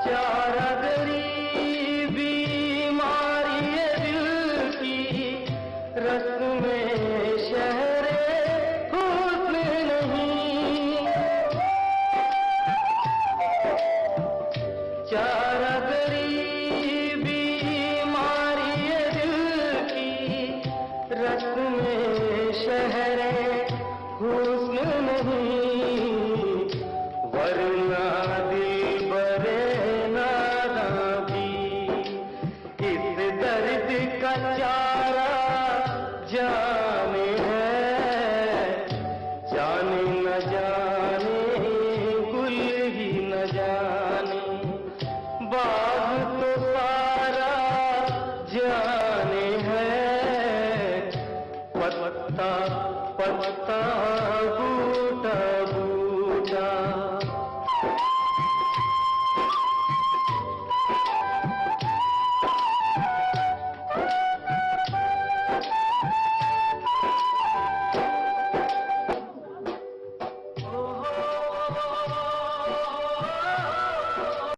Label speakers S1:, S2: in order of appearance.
S1: चारा गरीबी बीमारी है दिल की, रस्म में शहरे हुस्न नहीं। चारा गरीबी बीमारी है दिल की, रस्म में शहरे हुस्न नहीं। वरना दिल बरे नादा भी इस दर्द का चारा जाने है। जाने न जाने गुल ही न जाने, बाग तो सारा जाने है। पत्ता